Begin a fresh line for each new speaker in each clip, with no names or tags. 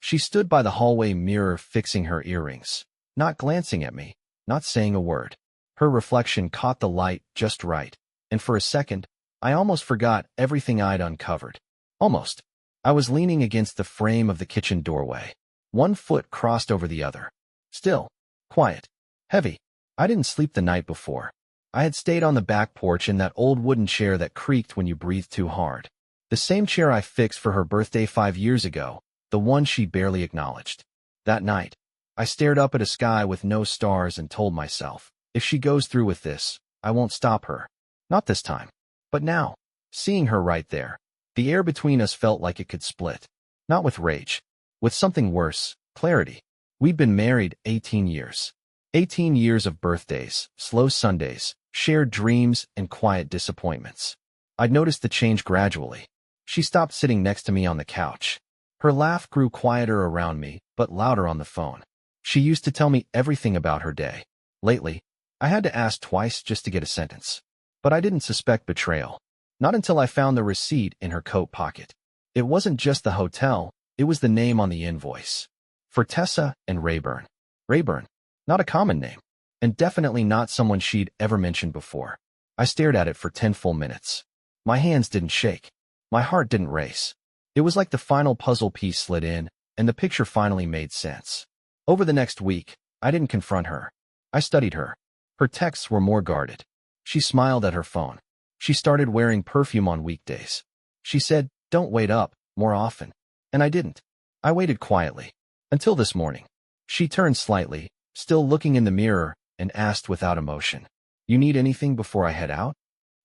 She stood by the hallway mirror fixing her earrings, not glancing at me, not saying a word. Her reflection caught the light just right, and for a second, I almost forgot everything I'd uncovered. Almost. I was leaning against the frame of the kitchen doorway. One foot crossed over the other. Still. Quiet. Heavy. I didn't sleep the night before. I had stayed on the back porch in that old wooden chair that creaked when you breathed too hard. The same chair I fixed for her birthday 5 years ago, the one she barely acknowledged. That night, I stared up at a sky with no stars and told myself, if she goes through with this, I won't stop her. Not this time. But now, seeing her right there, the air between us felt like it could split. Not with rage. With something worse, clarity. We'd been married 18 years. 18 years of birthdays, slow Sundays, shared dreams, and quiet disappointments. I'd noticed the change gradually. She stopped sitting next to me on the couch. Her laugh grew quieter around me, but louder on the phone. She used to tell me everything about her day. Lately, I had to ask twice just to get a sentence. But I didn't suspect betrayal. Not until I found the receipt in her coat pocket. It wasn't just the hotel, it was the name on the invoice. For Tessa and Rayburn. Rayburn. Not a common name. And definitely not someone she'd ever mentioned before. I stared at it for 10 full minutes. My hands didn't shake. My heart didn't race. It was like the final puzzle piece slid in, and the picture finally made sense. Over the next week, I didn't confront her. I studied her. Her texts were more guarded. She smiled at her phone. She started wearing perfume on weekdays. She said, "Don't wait up," more often. And I didn't. I waited quietly. Until this morning. She turned slightly, still looking in the mirror, and asked without emotion, "You need anything before I head out?"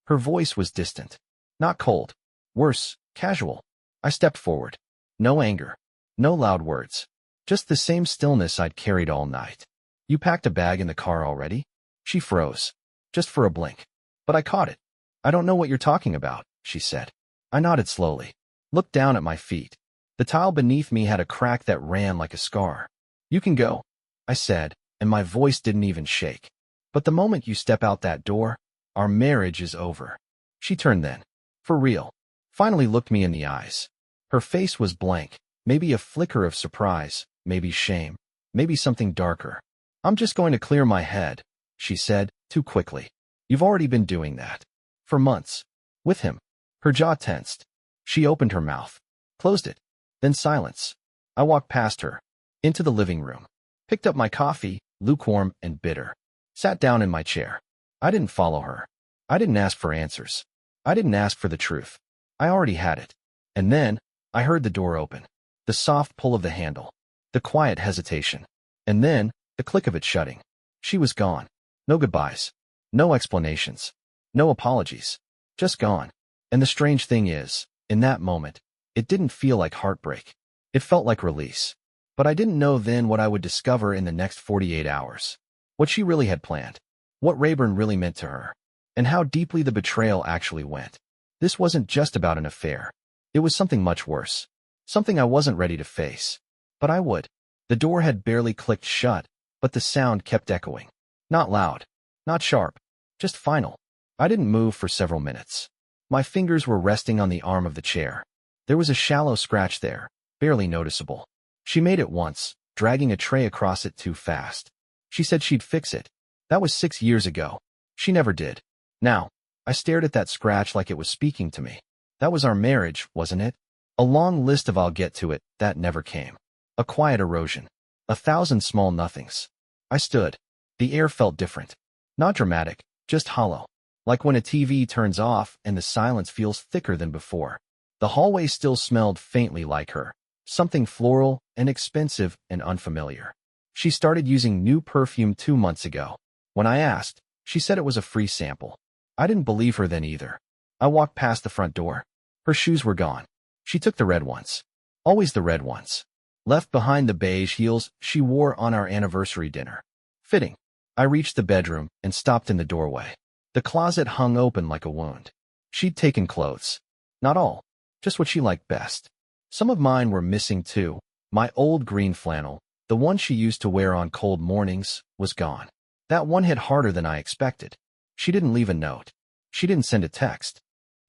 Her voice was distant. Not cold. Worse, casual. I stepped forward. No anger. No loud words. Just the same stillness I'd carried all night. "You packed a bag in the car already?" She froze. Just for a blink. But I caught it. "I don't know what you're talking about," she said. I nodded slowly. Looked down at my feet. The tile beneath me had a crack that ran like a scar. "You can go," I said, and my voice didn't even shake. "But the moment you step out that door, our marriage is over." She turned then. For real. Finally looked me in the eyes. Her face was blank, maybe a flicker of surprise, maybe shame, maybe something darker. "I'm just going to clear my head," she said, too quickly. "You've already been doing that. For months. With him." Her jaw tensed. She opened her mouth. Closed it. Then silence. I walked past her. Into the living room. Picked up my coffee, lukewarm and bitter. Sat down in my chair. I didn't follow her. I didn't ask for answers. I didn't ask for the truth. I already had it. And then, I heard the door open. The soft pull of the handle. The quiet hesitation. And then, the click of it shutting. She was gone. No goodbyes. No explanations. No apologies. Just gone. And the strange thing is, in that moment, it didn't feel like heartbreak. It felt like release. But I didn't know then what I would discover in the next 48 hours. What she really had planned. What Rayburn really meant to her. And how deeply the betrayal actually went. This wasn't just about an affair. It was something much worse. Something I wasn't ready to face. But I would. The door had barely clicked shut, but the sound kept echoing. Not loud. Not sharp. Just final. I didn't move for several minutes. My fingers were resting on the arm of the chair. There was a shallow scratch there, barely noticeable. She made it once, dragging a tray across it too fast. She said she'd fix it. That was 6 years ago. She never did. Now, I stared at that scratch like it was speaking to me. That was our marriage, wasn't it? A long list of "I'll get to it" that never came. A quiet erosion. 1,000 small nothings. I stood. The air felt different. Not dramatic, just hollow. Like when a TV turns off and the silence feels thicker than before. The hallway still smelled faintly like her. Something floral and expensive and unfamiliar. She started using new perfume 2 months ago. When I asked, she said it was a free sample. I didn't believe her then either. I walked past the front door. Her shoes were gone. She took the red ones. Always the red ones. Left behind the beige heels she wore on our anniversary dinner. Fitting. I reached the bedroom and stopped in the doorway. The closet hung open like a wound. She'd taken clothes. Not all. Just what she liked best. Some of mine were missing too. My old green flannel, the one she used to wear on cold mornings, was gone. That one hit harder than I expected. She didn't leave a note. She didn't send a text.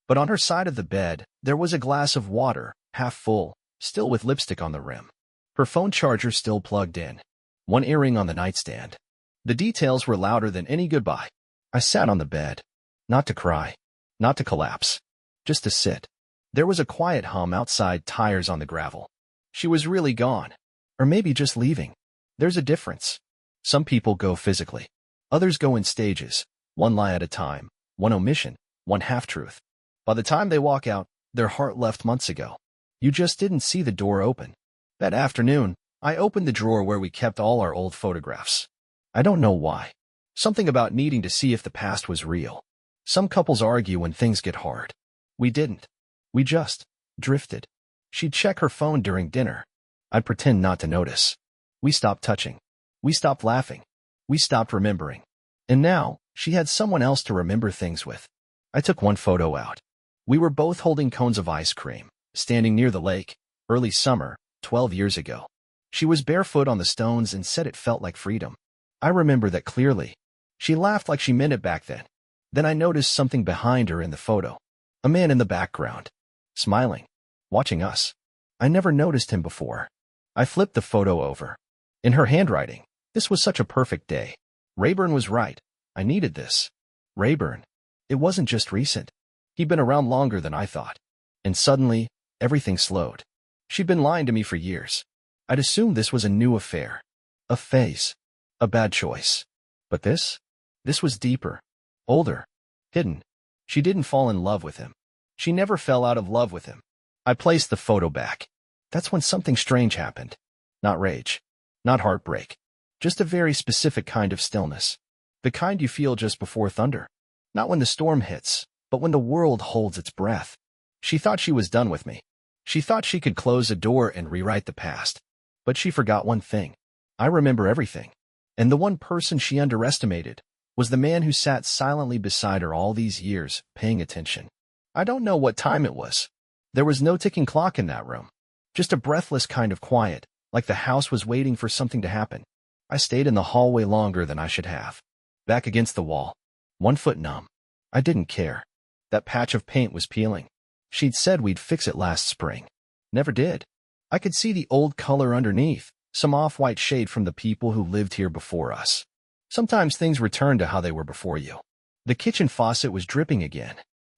But on her side of the bed, there was a glass of water, half full, still with lipstick on the rim. Her phone charger still plugged in. One earring on the nightstand. The details were louder than any goodbye. I sat on the bed. Not to cry. Not to collapse. Just to sit. There was a quiet hum outside, tires on the gravel. She was really gone. Or maybe just leaving. There's a difference. Some people go physically. Others go in stages. One lie at a time. One omission. One half-truth. By the time they walk out, their heart left months ago. You just didn't see the door open. That afternoon, I opened the drawer where we kept all our old photographs. I don't know why. Something about needing to see if the past was real. Some couples argue when things get hard. We didn't. We just drifted. She'd check her phone during dinner. I'd pretend not to notice. We stopped touching. We stopped laughing. We stopped remembering. And now, she had someone else to remember things with. I took one photo out. We were both holding cones of ice cream, standing near the lake, early summer, 12 years ago. She was barefoot on the stones and said it felt like freedom. I remember that clearly. She laughed like she meant it back then. Then I noticed something behind her in the photo. A man in the background. Smiling. Watching us. I never noticed him before. I flipped the photo over. In her handwriting, this was such a perfect day. Rayburn was right. I needed this. Rayburn. It wasn't just recent. He'd been around longer than I thought. And suddenly, everything slowed. She'd been lying to me for years. I'd assumed this was a new affair. A phase. A bad choice. But this? This was deeper. Older. Hidden. She didn't fall in love with him. She never fell out of love with him. I placed the photo back. That's when something strange happened. Not rage. Not heartbreak. Just a very specific kind of stillness. The kind you feel just before thunder. Not when the storm hits, but when the world holds its breath. She thought she was done with me. She thought she could close a door and rewrite the past. But she forgot one thing. I remember everything. And the one person she underestimated was the man who sat silently beside her all these years, paying attention. I don't know what time it was. There was no ticking clock in that room. Just a breathless kind of quiet, like the house was waiting for something to happen. I stayed in the hallway longer than I should have. Back against the wall. 1 foot numb. I didn't care. That patch of paint was peeling. She'd said we'd fix it last spring. Never did. I could see the old color underneath, some off-white shade from the people who lived here before us. Sometimes things return to how they were before you. The kitchen faucet was dripping again.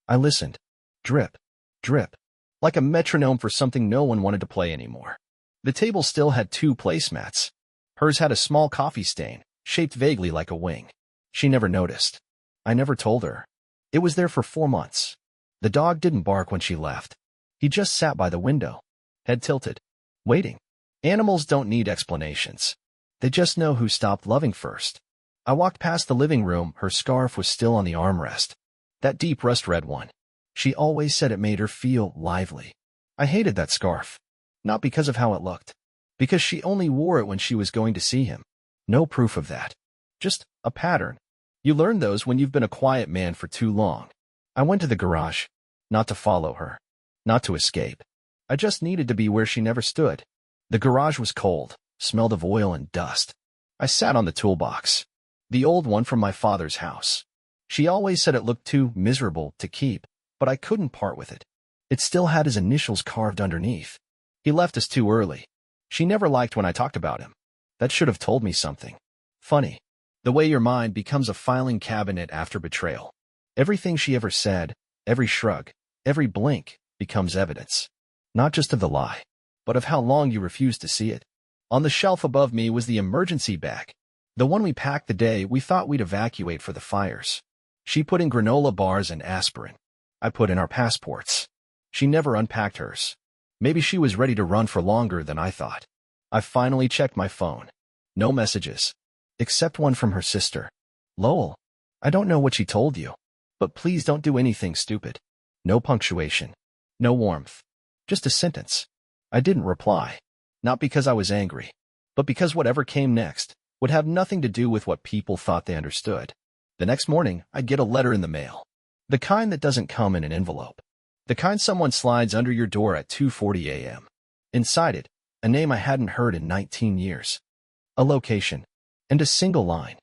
I listened. Drip. Drip. Like a metronome for something no one wanted to play anymore. The table still had 2 placemats. Hers had a small coffee stain, shaped vaguely like a wing. She never noticed. I never told her. It was there for 4 months. The dog didn't bark when she left. He just sat by the window, head tilted, waiting. Animals don't need explanations. They just know who stopped loving first. I walked past the living room. Her scarf was still on the armrest. That deep rust red one. She always said it made her feel lively. I hated that scarf. Not because of how it looked. Because she only wore it when she was going to see him. No proof of that. Just a pattern. You learn those when you've been a quiet man for too long. I went to the garage. Not to follow her. Not to escape. I just needed to be where she never stood. The garage was cold, smelled of oil and dust. I sat on the toolbox. The old one from my father's house. She always said it looked too miserable to keep, but I couldn't part with it. It still had his initials carved underneath. He left us too early. She never liked when I talked about him. That should have told me something. Funny. The way your mind becomes a filing cabinet after betrayal. Everything she ever said, every shrug, every blink, becomes evidence. Not just of the lie, but of how long you refused to see it. On the shelf above me was the emergency bag. The one we packed the day we thought we'd evacuate for the fires. She put in granola bars and aspirin. I put in our passports. She never unpacked hers. Maybe she was ready to run for longer than I thought. I finally checked my phone. No messages. Except one from her sister. Lowell, I don't know what she told you, but please don't do anything stupid. No punctuation. No warmth. Just a sentence. I didn't reply. Not because I was angry, but because whatever came next would have nothing to do with what people thought they understood. The next morning, I'd get a letter in the mail. The kind that doesn't come in an envelope. The kind someone slides under your door at 2:40 a.m. Inside it, a name I hadn't heard in 19 years. A location. And a single line.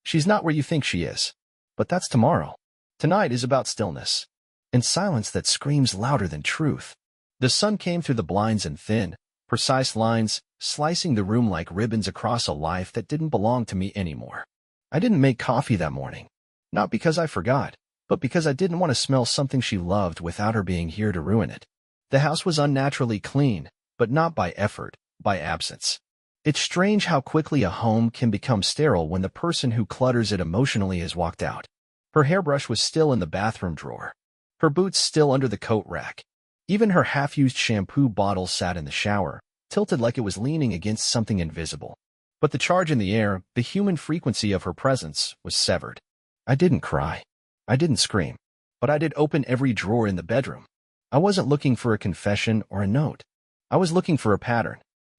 She's not where you think she is. But that's tomorrow. Tonight is about stillness. And silence that screams louder than truth. The sun came through the blinds in thin, precise lines, slicing the room like ribbons across a life that didn't belong to me anymore. I didn't make coffee that morning. Not because I forgot, but because I didn't want to smell something she loved without her being here to ruin it. The house was unnaturally clean, but not by effort, by absence. It's strange how quickly a home can become sterile when the person who clutters it emotionally has walked out. Her hairbrush was still in the bathroom drawer. Her boots still under the coat rack. Even her half-used shampoo bottle sat in the shower, tilted like it was leaning against something invisible. But the charge in the air, the human frequency of her presence, was severed. I didn't cry. I didn't scream. But I did open every drawer in the bedroom. I wasn't looking for a confession or a note. I was looking for a pattern.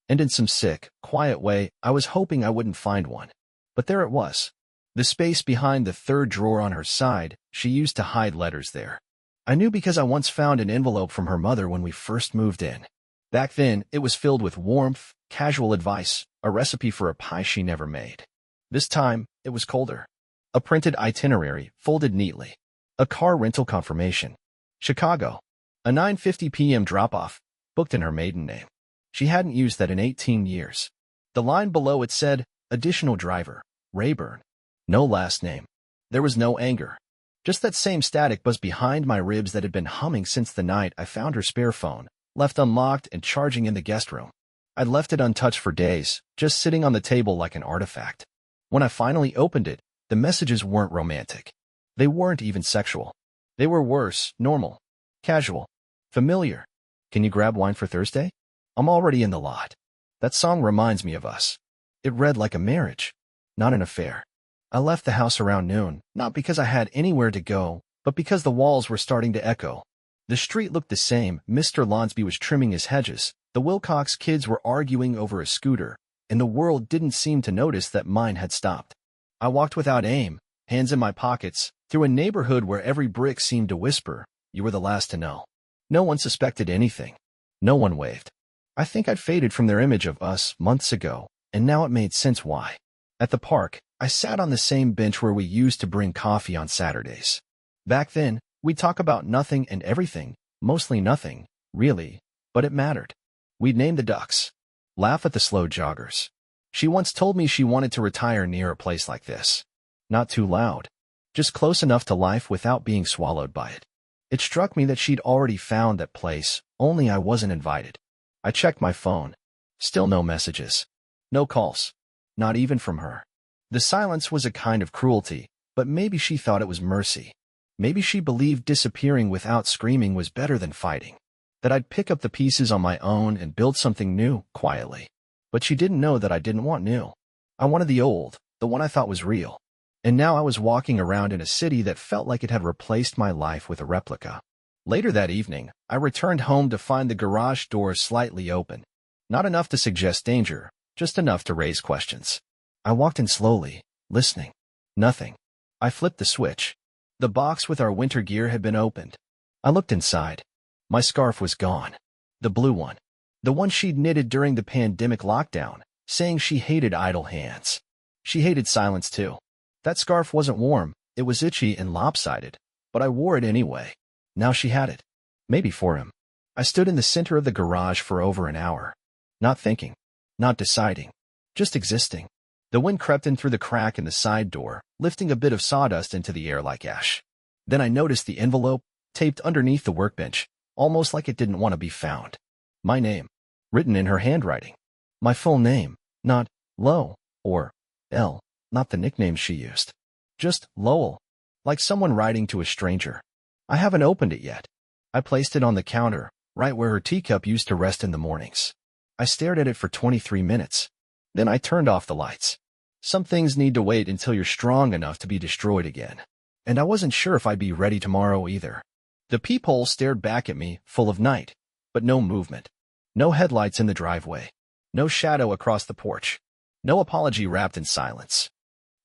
And in some sick, quiet way, I was hoping I wouldn't find one. But there it was. The space behind the third drawer on her side, she used to hide letters there. I knew because I once found an envelope from her mother when we first moved in. Back then, it was filled with warmth, casual advice, a recipe for a pie she never made. This time, it was colder. A printed itinerary, folded neatly. A car rental confirmation. Chicago. A 9:50 p.m. drop-off, booked in her maiden name. She hadn't used that in 18 years. The line below it said, additional driver, Rayburn. No last name. There was no anger. Just that same static buzz behind my ribs that had been humming since the night I found her spare phone, left unlocked and charging in the guest room. I'd left it untouched for days, just sitting on the table like an artifact. When I finally opened it, the messages weren't romantic. They weren't even sexual. They were worse, normal, casual, familiar. Can you grab wine for Thursday? I'm already in the lot. That song reminds me of us. It read like a marriage, not an affair. I left the house around noon, not because I had anywhere to go, but because the walls were starting to echo. The street looked the same. Mr. Lonsby was trimming his hedges. The Wilcox kids were arguing over a scooter, and the world didn't seem to notice that mine had stopped. I walked without aim, hands in my pockets, through a neighborhood where every brick seemed to whisper, you were the last to know. No one suspected anything. No one waved. I think I'd faded from their image of us months ago, and now it made sense why. At the park, I sat on the same bench where we used to bring coffee on Saturdays. Back then, we'd talk about nothing and everything, mostly nothing, really, but it mattered. We'd name the ducks, laugh at the slow joggers. She once told me she wanted to retire near a place like this. Not too loud, just close enough to life without being swallowed by it. It struck me that she'd already found that place, only I wasn't invited. I checked my phone. Still no messages. No calls. Not even from her. The silence was a kind of cruelty, but maybe she thought it was mercy. Maybe she believed disappearing without screaming was better than fighting. That I'd pick up the pieces on my own and build something new, quietly. But she didn't know that I didn't want new. I wanted the old, the one I thought was real. And now I was walking around in a city that felt like it had replaced my life with a replica. Later that evening, I returned home to find the garage door slightly open. Not enough to suggest danger, just enough to raise questions. I walked in slowly, listening. Nothing. I flipped the switch. The box with our winter gear had been opened. I looked inside. My scarf was gone. The blue one. The one she'd knitted during the pandemic lockdown, saying she hated idle hands. She hated silence too. That scarf wasn't warm, it was itchy and lopsided, but I wore it anyway. Now she had it. Maybe for him. I stood in the center of the garage for over an hour. Not thinking. Not deciding. Just existing. The wind crept in through the crack in the side door, lifting a bit of sawdust into the air like ash. Then I noticed the envelope, taped underneath the workbench, almost like it didn't want to be found. My name. Written in her handwriting. My full name. Not Lo or L. Not the nickname she used. Just Lowell. Like someone writing to a stranger. I haven't opened it yet. I placed it on the counter, right where her teacup used to rest in the mornings. I stared at it for 23 minutes. Then I turned off the lights. Some things need to wait until you're strong enough to be destroyed again. And I wasn't sure if I'd be ready tomorrow either. The peephole stared back at me, full of night, but no movement. No headlights in the driveway. No shadow across the porch. No apology wrapped in silence.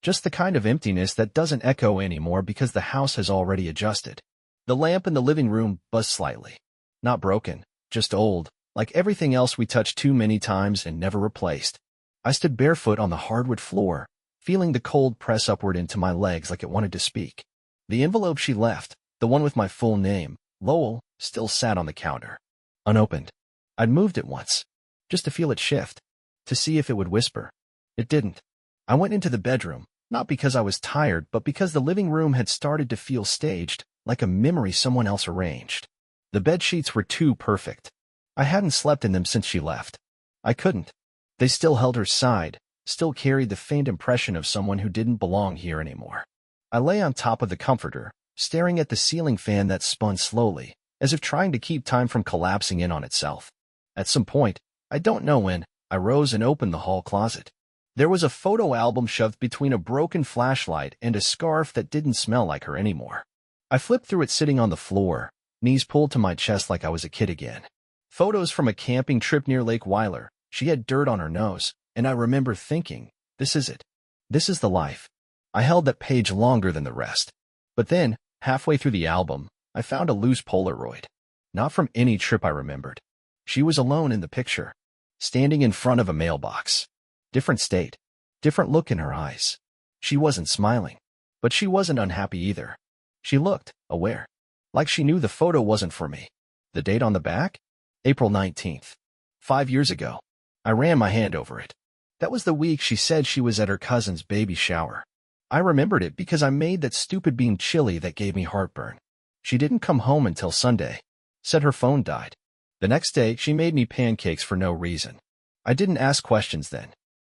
Just the kind of emptiness that doesn't echo anymore because the house has already adjusted. The lamp in the living room buzzed slightly. Not broken, just old, like everything else we touched too many times and never replaced. I stood barefoot on the hardwood floor, feeling the cold press upward into my legs like it wanted to speak. The envelope she left, the one with my full name, Lowell, still sat on the counter. Unopened. I'd moved it once, just to feel it shift. to see if it would whisper. It didn't. I went into the bedroom, not because I was tired, but because the living room had started to feel staged, like a memory someone else arranged. The bed sheets were too perfect. I hadn't slept in them since she left. I couldn't. They still held her side, still carried the faint impression of someone who didn't belong here anymore. I lay on top of the comforter, staring at the ceiling fan that spun slowly, as if trying to keep time from collapsing in on itself. At some point, I don't know when, I rose and opened the hall closet. There was a photo album shoved between a broken flashlight and a scarf that didn't smell like her anymore. I flipped through it sitting on the floor, knees pulled to my chest like I was a kid again. Photos from a camping trip near Lake Weiler. She had dirt on her nose, and I remember thinking, this is it. This is the life. I held that page longer than the rest. But then, halfway through the album, I found a loose Polaroid. Not from any trip I remembered. She was alone in the picture, standing in front of a mailbox. Different state, different look in her eyes. She wasn't smiling, but she wasn't unhappy either. She looked aware, like she knew the photo wasn't for me. The date on the back? April 19th. 5 years ago. I ran my hand over it. That was the week she said she was at her cousin's baby shower. I remembered it because I made that stupid bean chili that gave me heartburn. She didn't come home until Sunday. Said her phone died. The next day, she made me pancakes for no reason. I didn't ask questions then.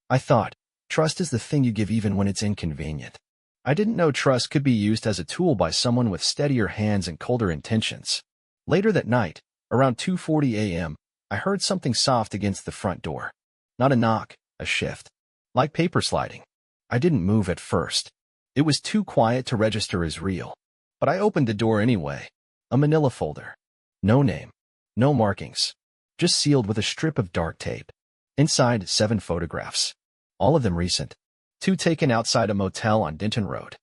I thought, trust is the thing you give even when it's inconvenient. I didn't know trust could be used as a tool by someone with steadier hands and colder intentions. Later that night, around 2:40 a.m., I heard something soft against the front door. Not a knock, a shift. Like paper sliding. I didn't move at first. It was too quiet to register as real. But I opened the door anyway. A manila folder. No name. No markings. Just sealed with a strip of dark tape. Inside, 7 photographs. All of them recent. 2 taken outside a motel on Denton Road.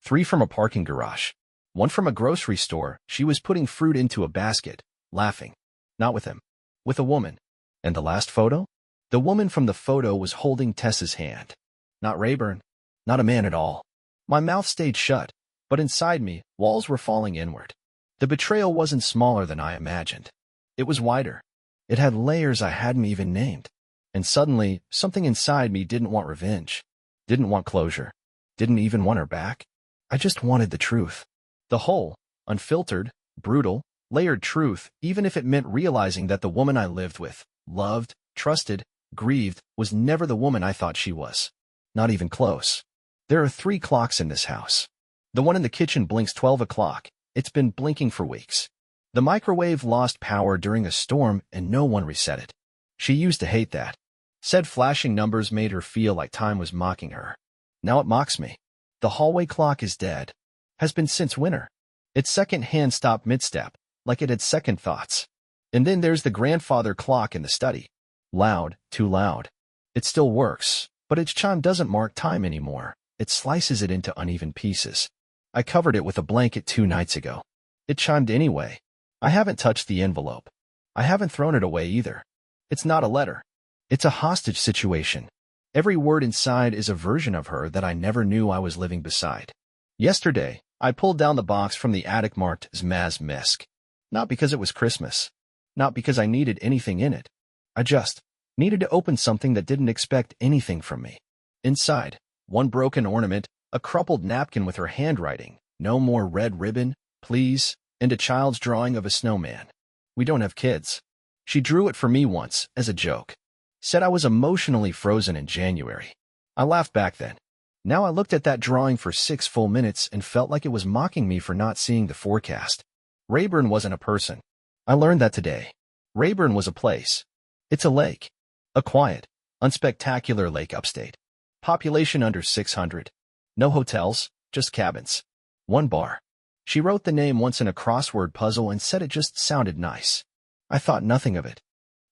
3 from a parking garage. 1 from a grocery store. She was putting fruit into a basket, laughing. Not with him. With a woman. And the last photo? The woman from the photo was holding Tessa's hand. Not Rayburn. Not a man at all. My mouth stayed shut, but inside me, walls were falling inward. The betrayal wasn't smaller than I imagined. It was wider. It had layers I hadn't even named. And suddenly, something inside me didn't want revenge. Didn't want closure. Didn't even want her back. I just wanted the truth. The whole, unfiltered, brutal, layered truth, even if it meant realizing that the woman I lived with, loved, trusted, grieved, was never the woman I thought she was. Not even close. There are 3 clocks in this house. The one in the kitchen blinks 12 o'clock. It's been blinking for weeks. The microwave lost power during a storm and no one reset it. She used to hate that. Said flashing numbers made her feel like time was mocking her. Now it mocks me. The hallway clock is dead. Has been since winter. Its second hand stopped mid-step, like it had second thoughts. And then there's the grandfather clock in the study. Loud, too loud. It still works, but its chime doesn't mark time anymore. It slices it into uneven pieces. I covered it with a blanket 2 nights ago. It chimed anyway. I haven't touched the envelope. I haven't thrown it away either. It's not a letter. It's a hostage situation. Every word inside is a version of her that I never knew I was living beside. Yesterday, I pulled down the box from the attic marked as Maz Misk. Not because it was Christmas. Not because I needed anything in it. I just needed to open something that didn't expect anything from me. Inside, 1 broken ornament, a crumpled napkin with her handwriting, no more red ribbon, please, and a child's drawing of a snowman. We don't have kids. She drew it for me once, as a joke. Said I was emotionally frozen in January. I laughed back then. Now I looked at that drawing for 6 full minutes and felt like it was mocking me for not seeing the forecast. Rayburn wasn't a person. I learned that today. Rayburn was a place. It's a lake. A quiet, unspectacular lake upstate. Population under 600. No hotels, just cabins. 1 bar. She wrote the name once in a crossword puzzle and said it just sounded nice. I thought nothing of it.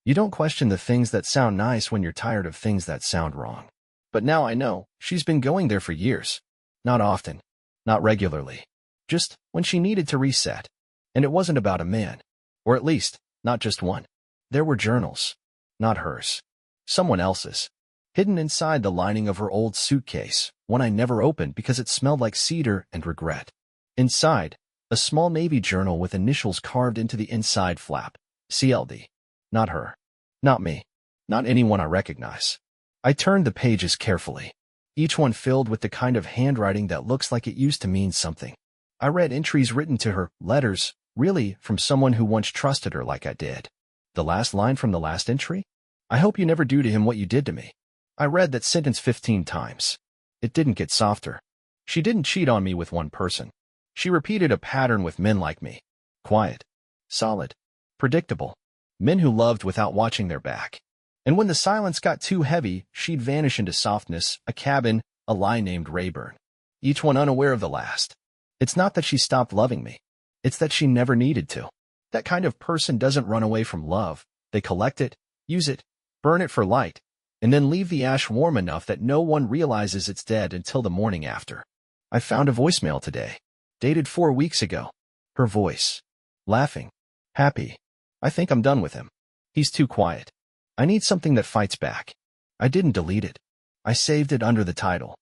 You don't question the things that sound nice when you're tired of things that sound wrong. But now I know, she's been going there for years. Not often. Not regularly. Just when she needed to reset. And it wasn't about a man. Or at least, not just one. There were journals. Not hers. Someone else's. Hidden inside the lining of her old suitcase, one I never opened because it smelled like cedar and regret. Inside, a small navy journal with initials carved into the inside flap. CLD. Not her. Not me. Not anyone I recognize. I turned the pages carefully, each one filled with the kind of handwriting that looks like it used to mean something. I read entries written to her, letters, really, from someone who once trusted her like I did. The last line from the last entry? I hope you never do to him what you did to me. I read that sentence 15 times. It didn't get softer. She didn't cheat on me with one person. She repeated a pattern with men like me. Quiet, solid, predictable. Men who loved without watching their back. And when the silence got too heavy, she'd vanish into softness, a cabin, a lie named Rayburn. Each one unaware of the last. It's not that she stopped loving me. It's that she never needed to. That kind of person doesn't run away from love. They collect it, use it, burn it for light, and then leave the ash warm enough that no one realizes it's dead until the morning after. I found a voicemail today, dated 4 weeks ago. Her voice. Laughing. Happy. I think I'm done with him. He's too quiet. I need something that fights back. I didn't delete it. I saved it under the title.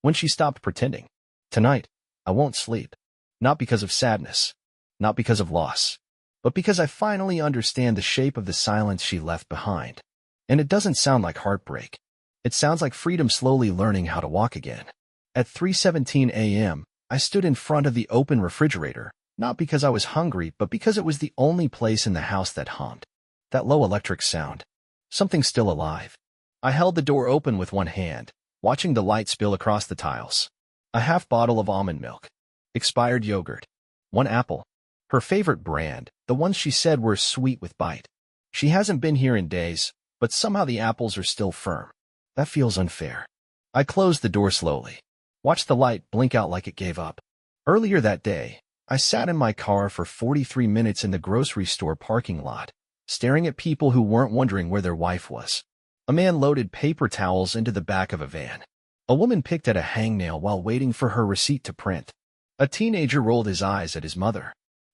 When she stopped pretending. Tonight, I won't sleep. Not because of sadness. Not because of loss. But because I finally understand the shape of the silence she left behind. And it doesn't sound like heartbreak. It sounds like freedom slowly learning how to walk again. At 3:17 a.m., I stood in front of the open refrigerator, not because I was hungry, but because it was the only place in the house that hummed. That low electric sound. Something still alive. I held the door open with one hand, watching the light spill across the tiles. A half bottle of almond milk. Expired yogurt. One apple. Her favorite brand, the ones she said were sweet with bite. She hasn't been here in days, but somehow the apples are still firm. That feels unfair. I closed the door slowly. Watched the light blink out like it gave up. Earlier that day, I sat in my car for 43 minutes in the grocery store parking lot, staring at people who weren't wondering where their wife was. A man loaded paper towels into the back of a van. A woman picked at a hangnail while waiting for her receipt to print. A teenager rolled his eyes at his mother.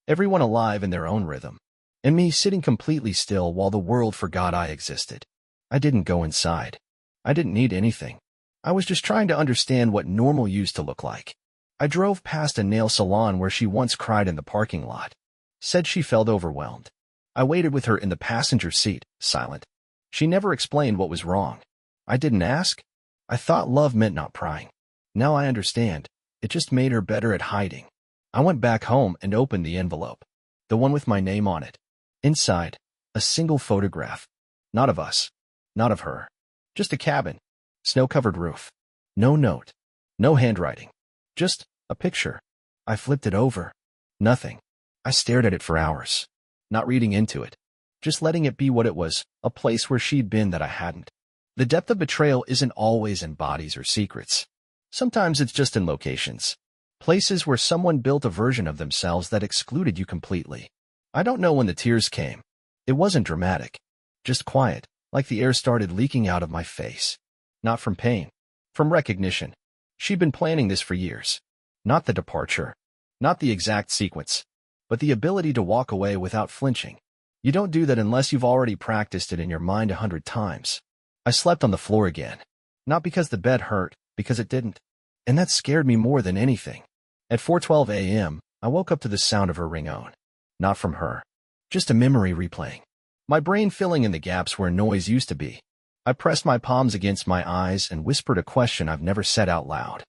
Everyone alive in their own rhythm. And me sitting completely still while the world forgot I existed. I didn't go inside. I didn't need anything. I was just trying to understand what normal used to look like. I drove past a nail salon where she once cried in the parking lot. Said she felt overwhelmed. I waited with her in the passenger seat, silent. She never explained what was wrong. I didn't ask. I thought love meant not prying. Now I understand. It just made her better at hiding. I went back home and opened the envelope. The one with my name on it. Inside, a single photograph. Not of us. Not of her. Just a cabin. Snow-covered roof. No note. No handwriting. Just a picture. I flipped it over. Nothing. I stared at it for hours. Not reading into it. Just letting it be what it was, a place where she'd been that I hadn't. The depth of betrayal isn't always in bodies or secrets. Sometimes it's just in locations. Places where someone built a version of themselves that excluded you completely. I don't know when the tears came. It wasn't dramatic. Just quiet, like the air started leaking out of my face. Not from pain. From recognition. She'd been planning this for years. Not the departure. Not the exact sequence. But the ability to walk away without flinching. You don't do that unless you've already practiced it in your mind 100 times. I slept on the floor again. Not because the bed hurt, because it didn't. And that scared me more than anything. At 4:12 a.m., I woke up to the sound of her ringtone. Not from her. Just a memory replaying. My brain filling in the gaps where noise used to be. I pressed my palms against my eyes and whispered a question I've never said out loud.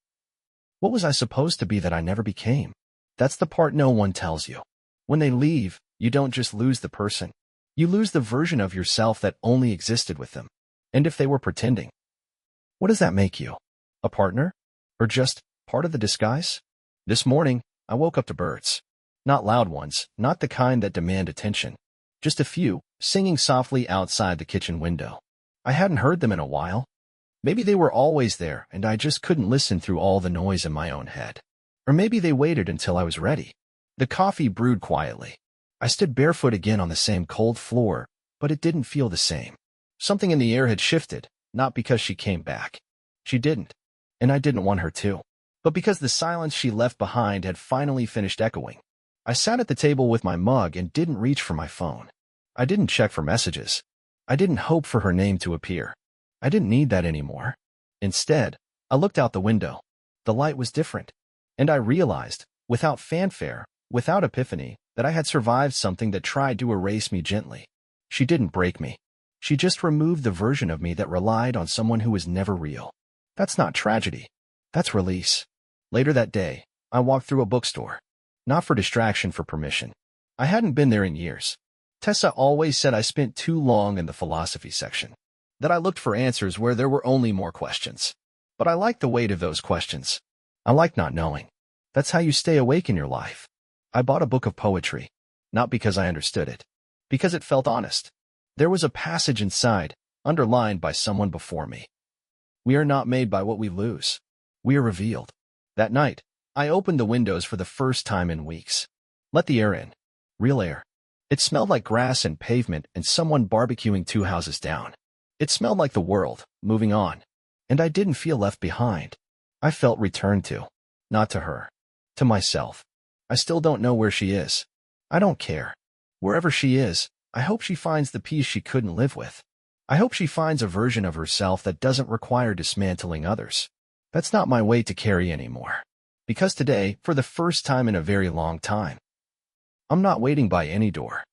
What was I supposed to be that I never became? That's the part no one tells you. When they leave, you don't just lose the person. You lose the version of yourself that only existed with them. And if they were pretending, what does that make you? A partner? Or just part of the disguise? This morning, I woke up to birds. Not loud ones, not the kind that demand attention. Just a few, singing softly outside the kitchen window. I hadn't heard them in a while. Maybe they were always there and I just couldn't listen through all the noise in my own head. Or maybe they waited until I was ready. The coffee brewed quietly. I stood barefoot again on the same cold floor, but it didn't feel the same. Something in the air had shifted, not because she came back. She didn't. And I didn't want her to. But because the silence she left behind had finally finished echoing. I sat at the table with my mug and didn't reach for my phone. I didn't check for messages. I didn't hope for her name to appear. I didn't need that anymore. Instead, I looked out the window. The light was different. And I realized, without fanfare, without epiphany, that I had survived something that tried to erase me gently. She didn't break me. She just removed the version of me that relied on someone who was never real. That's not tragedy. That's release. Later that day, I walked through a bookstore. Not for distraction, for permission. I hadn't been there in years. Tessa always said I spent too long in the philosophy section, that I looked for answers where there were only more questions. But I liked the weight of those questions. I like not knowing. That's how you stay awake in your life. I bought a book of poetry, not because I understood it, because it felt honest. There was a passage inside, underlined by someone before me. We are not made by what we lose. We are revealed. That night, I opened the windows for the first time in weeks. Let the air in. Real air. It smelled like grass and pavement and someone barbecuing 2 houses down. It smelled like the world, moving on. And I didn't feel left behind. I felt returned to. Not to her. To myself. I still don't know where she is. I don't care. Wherever she is, I hope she finds the peace she couldn't live with. I hope she finds a version of herself that doesn't require dismantling others. That's not my weight to carry anymore. Because today, for the first time in a very long time, I'm not waiting by any door.